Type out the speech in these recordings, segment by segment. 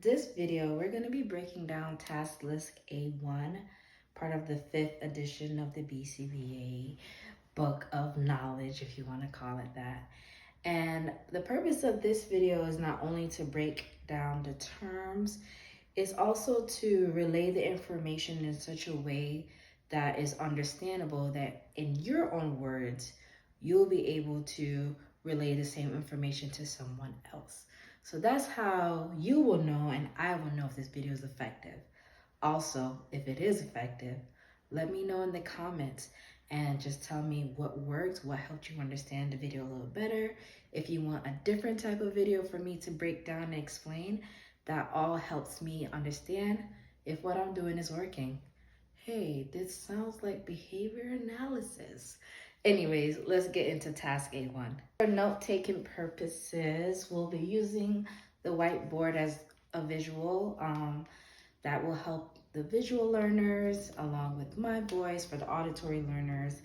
this video, we're going to be breaking down task list A1, part of the 5th edition of the BCBA Book of Knowledge, if you want to call it that. And the purpose of this video is not only to break down the terms, it's also to relay the information in such a way that is understandable, that in your own words, you'll be able to relay the same information to someone else. So that's how you will know, and I will know if this video is effective. Also, if it is effective, let me know in the comments and just tell me what worked, what helped you understand the video a little better. If you want a different type of video for me to break down and explain, that all helps me understand if what I'm doing is working. Hey, this sounds like behavior analysis. Anyways, let's get into task A1. For note-taking purposes, we'll be using the whiteboard as a visual. That will help the visual learners along with my voice for the auditory learners.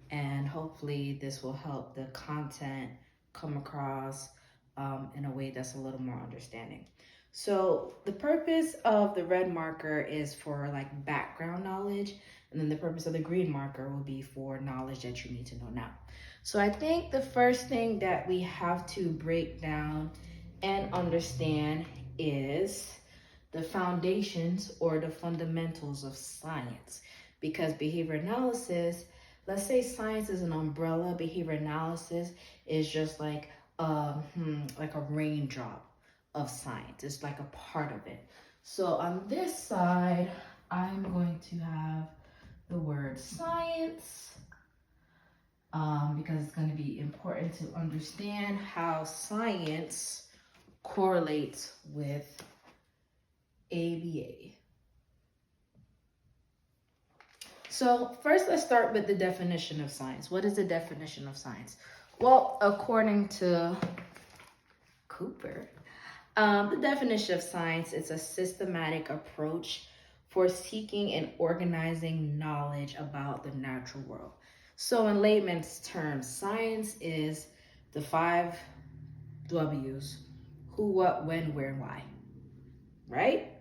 And hopefully this will help the content come across in a way that's a little more understanding. So the purpose of the red marker is for like background knowledge, and then the purpose of the green marker will be for knowledge that you need to know now. So I think the first thing that we have to break down and understand is the foundations or the fundamentals of science. Because behavior analysis, let's say science is an umbrella, behavior analysis is just like a raindrop of science. It's like a part of it. So on this side, I'm going to have the word science because it's going to be important to understand how science correlates with ABA. So first, let's start with the definition of science. What is the definition of science? Well, according to Cooper, the definition of science is a systematic approach for seeking and organizing knowledge about the natural world. So in layman's terms, science is the 5 W's: who, what, when, where, and why, right?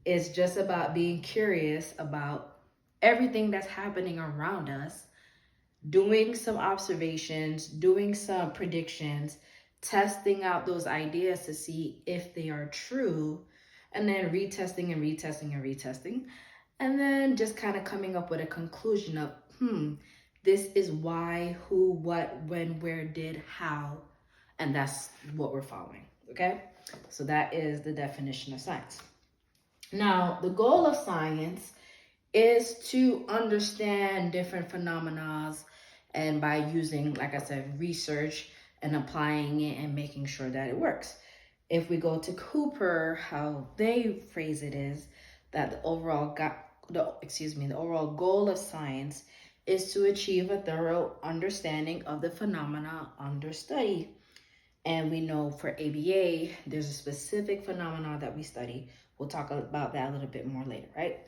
It's just about being curious about everything that's happening around us, doing some observations, doing some predictions, testing out those ideas to see if they are true, and then retesting and retesting and retesting, and then just kind of coming up with a conclusion of, this is why, who, what, when, where, did, how, and that's what we're following, okay? So that is the definition of science. Now, the goal of science is to understand different phenomena, and by using, like I said, research and applying it and making sure that it works. If we go to Cooper, how they phrase it is that the overall goal of science is to achieve a thorough understanding of the phenomena under study. And we know for ABA, there's a specific phenomena that we study. We'll talk about that a little bit more later, right?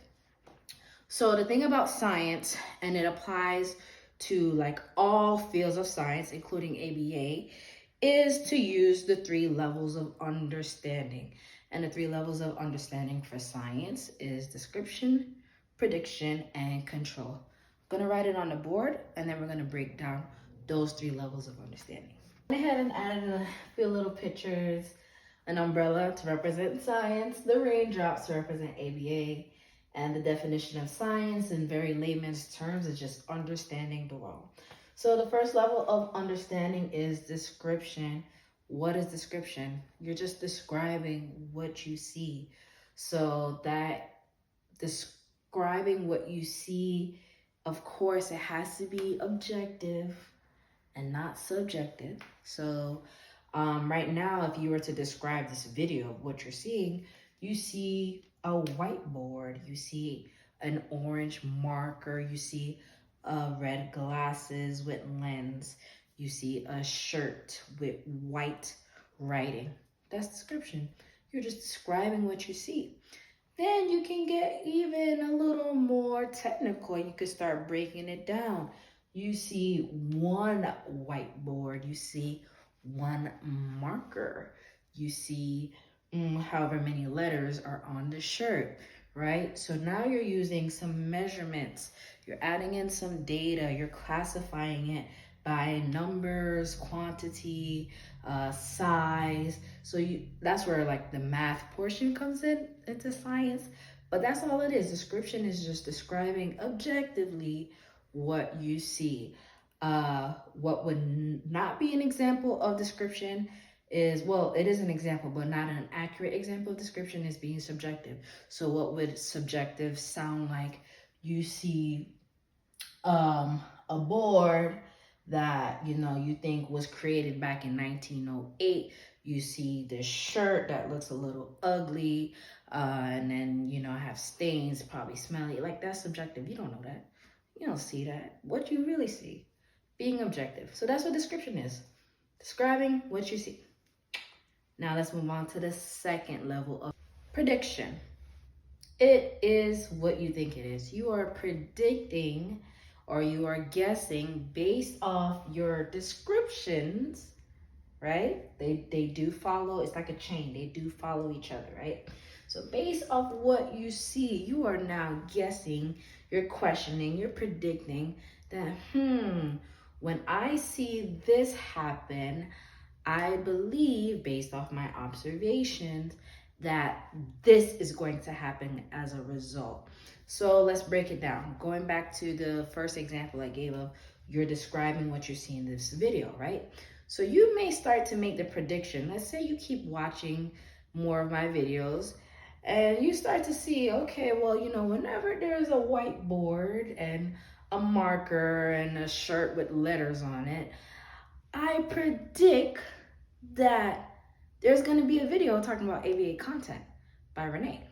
So the thing about science, and it applies to like all fields of science, including ABA, is to use the 3 levels of understanding. And the 3 levels of understanding for science is description, prediction, and control. I'm gonna write it on the board, and then we're gonna break down those 3 levels of understanding. I went ahead and added a few little pictures: an umbrella to represent science, the raindrops to represent ABA, and the definition of science in very layman's terms is just understanding the world. So the first level of understanding is description. What is description? You're just describing what you see. So that describing what you see, of course, it has to be objective and not subjective. So right now, if you were to describe this video of what you're seeing, you see a whiteboard, you see an orange marker, you see red glasses with lens, you see a shirt with white writing. That's description. You're just describing what you see. Then you can get even a little more technical. You could start breaking it down. You see one whiteboard, you see one marker, you see however many letters are on the shirt, right? So now you're using some measurements, you're adding in some data, you're classifying it by numbers, quantity, size. So that's where like the math portion comes into science. But that's all it is. Description is just describing objectively what you see. What would not be an example of description is, well, it is an example, but not an accurate example of description, is being subjective. So what would subjective sound like? You see a board that you think was created back in 1908. You see this shirt that looks a little ugly, and then have stains, probably smelly. Like, that's subjective. You don't know that. You don't see that. What you really see, being objective. So that's what description is, describing what you see. Now let's move on to the second level of prediction. It is what you think it is. You are predicting, or you are guessing based off your descriptions, right? They do follow, it's like a chain. They do follow each other, right? So based off what you see, you are now guessing, you're questioning, you're predicting that, when I see this happen, I believe, based off my observations, that this is going to happen as a result. So let's break it down. Going back to the first example I gave of, you're describing what you see in this video, right? So you may start to make the prediction. Let's say you keep watching more of my videos and you start to see, okay, well, whenever there's a whiteboard and a marker and a shirt with letters on it, I predict that there's going to be a video talking about ABA content by Renee,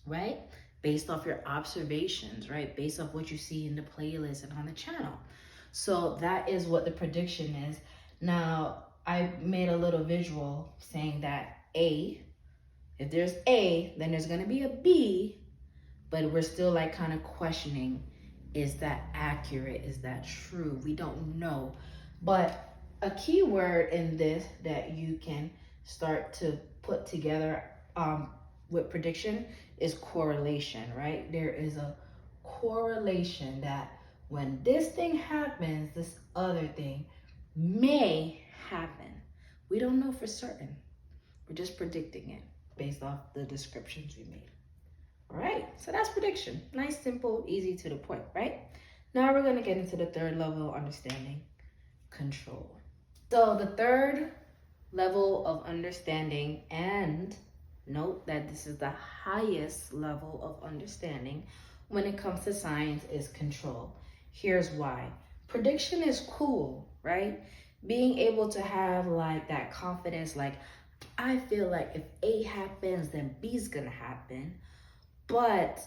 right? Based off your observations, right? Based off what you see in the playlist and on the channel. So that is what the prediction is. Now, I made a little visual saying that if there's A, then there's going to be a B, but we're still like kind of questioning, is that accurate? Is that true? We don't know. But a key word in this that you can start to put together with prediction is correlation, right? There is a correlation that when this thing happens, this other thing may happen. We don't know for certain. We're just predicting it based off the descriptions we made. All right, so that's prediction. Nice, simple, easy, to the point, right? Now we're going to get into the third level of understanding, control. So the third level of understanding, and note that this is the highest level of understanding when it comes to science, is control. Here's why. Prediction is cool, right? Being able to have like that confidence, like, I feel like if A happens, then B's gonna happen. But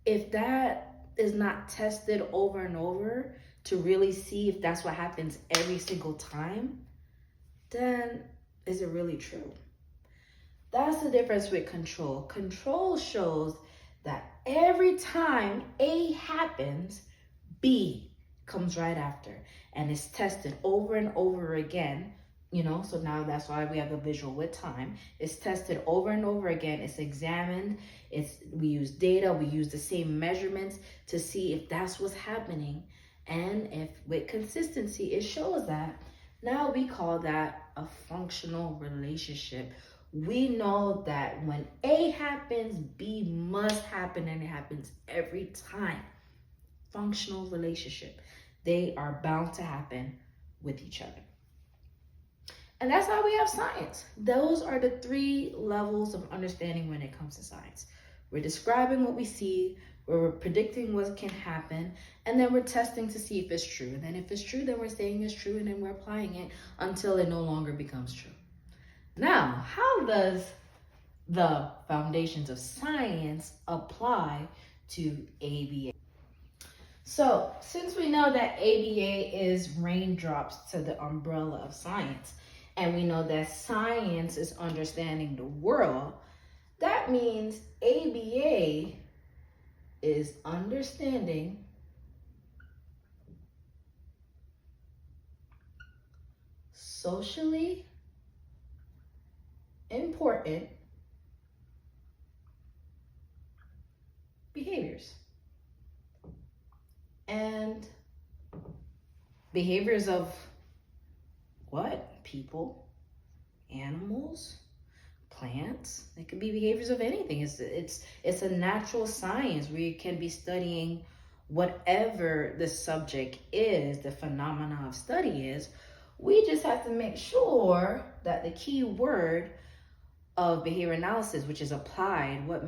if that is not tested over and over to really see if that's what happens every single time, then is it really true? That's the difference with control. Control shows that every time A happens, B comes right after, and it's tested over and over again. So now that's why we have a visual with time. It's tested over and over again. It's examined. We use data. We use the same measurements to see if that's what's happening. And if with consistency, it shows that. Now we call that a functional relationship. We know that when A happens, B must happen, and it happens every time. Functional relationship. They are bound to happen with each other. And that's how we have science. Those are the three levels of understanding when it comes to science. We're describing what we see, we're predicting what can happen, and then we're testing to see if it's true. And then if it's true, then we're saying it's true, and then we're applying it until it no longer becomes true. Now, how does the foundations of science apply to ABA? So, since we know that ABA is raindrops to the umbrella of science, and we know that science is understanding the world, that means ABA is understanding socially, important behaviors. And behaviors of what? People, animals, plants. It could be behaviors of anything. It's a natural science where you can be studying whatever the subject is, the phenomena of study is. We just have to make sure that the key word of behavior analysis, which is applied, what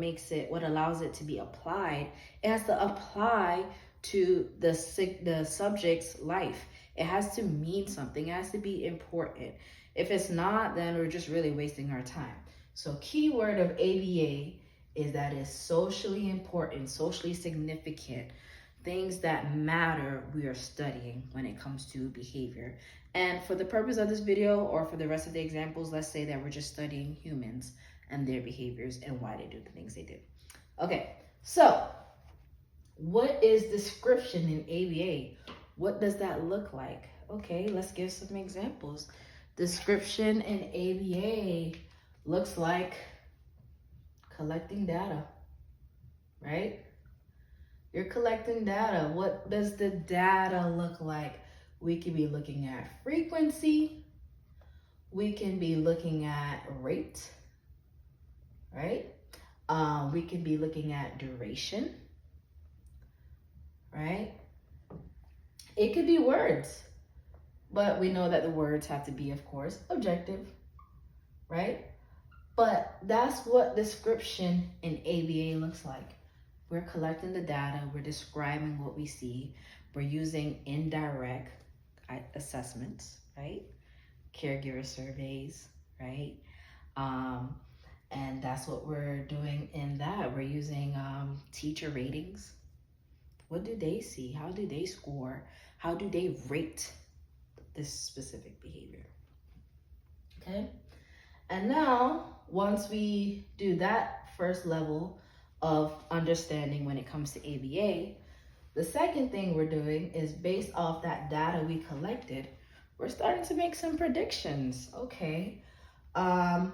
allows it to be applied, it has to apply to the subject's life. It has to mean something. It has to be important. If it's not, then we're just really wasting our time. So keyword of ABA is that it's socially important, socially significant, things that matter we are studying when it comes to behavior. And for the purpose of this video, or for the rest of the examples, let's say that we're just studying humans and their behaviors and why they do the things they do. Okay, so what is description in ABA? What does that look like? Okay, let's give some examples. Description in ABA looks like collecting data, right? You're collecting data. What does the data look like? We could be looking at frequency. We can be looking at rate, right? We can be looking at duration, right? It could be words, but we know that the words have to be, of course, objective, right? But that's what description in ABA looks like. We're collecting the data, we're describing what we see, we're using indirect assessments, right? Caregiver surveys, right? And that's what we're doing in that. We're using teacher ratings. What do they see? How do they score? How do they rate this specific behavior? Okay. And now, once we do that first level of understanding when it comes to ABA, the second thing we're doing is, based off that data we collected, we're starting to make some predictions. Okay.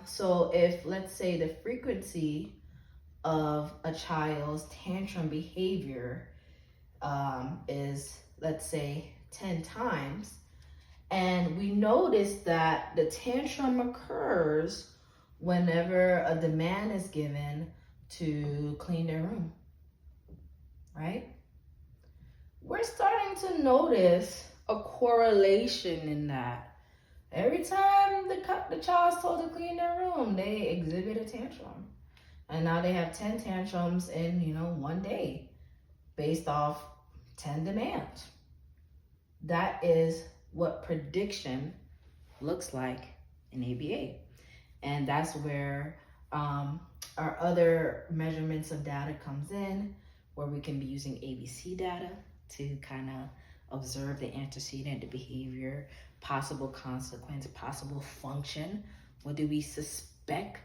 So if, let's say, the frequency of a child's tantrum behavior is, let's say, 10 times, and we notice that the tantrum occurs whenever a demand is given to clean their room, right? We're starting to notice a correlation in that. Every time the child's told to clean their room, they exhibit a tantrum. And now they have 10 tantrums in, one day, based off 10 demands. That is what prediction looks like in ABA. And that's where our other measurements of data comes in, where we can be using ABC data to kind of observe the antecedent, the behavior, possible consequence, possible function. What do we suspect?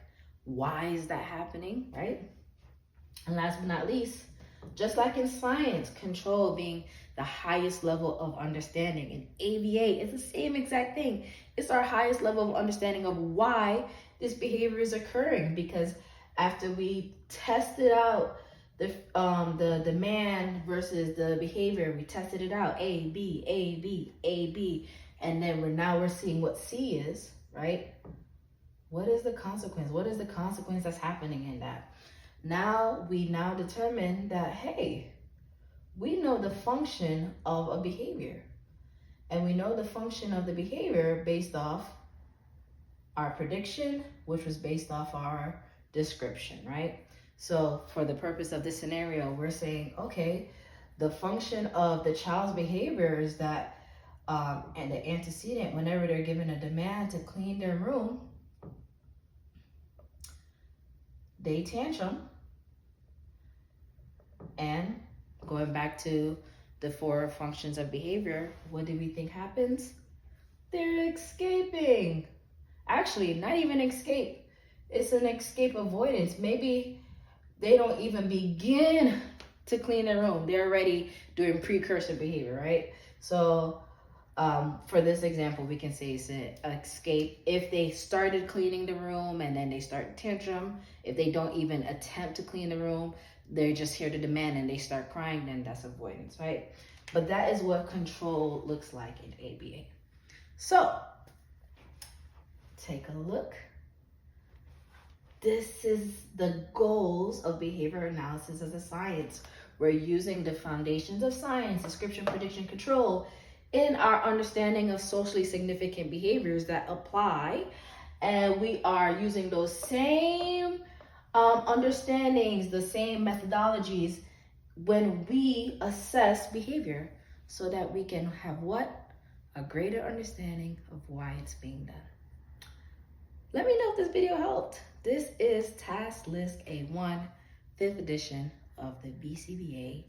Why is that happening, right? And last but not least, just like in science, control being the highest level of understanding, in ABA, it's the same exact thing. It's our highest level of understanding of why this behavior is occurring, because after we tested out the demand versus the behavior, we tested it out, A, B, A, B, A, B, and then we're seeing what C is, right? What is the consequence? What is the consequence that's happening in that? We now determine that, hey, we know the function of a behavior, and we know the function of the behavior based off our prediction, which was based off our description, right? So for the purpose of this scenario, we're saying, okay, the function of the child's behavior is that, and the antecedent, whenever they're given a demand to clean their room, they tantrum. And going back to the 4 functions of behavior, what do we think happens? They're escaping. Actually, not even escape. It's an escape avoidance. Maybe they don't even begin to clean their room. They're already doing precursor behavior, right? So For this example, we can say it's an escape. If they started cleaning the room and then they start tantrum, if they don't even attempt to clean the room, they're just here to demand and they start crying, then that's avoidance, right? But that is what control looks like in ABA. So take a look. This is the goals of behavior analysis as a science. We're using the foundations of science, description, prediction, control, in our understanding of socially significant behaviors that apply. And we are using those same understandings, the same methodologies when we assess behavior so that we can have what? A greater understanding of why it's being done. Let me know if this video helped. This is Task List A1, 5th edition of the BCBA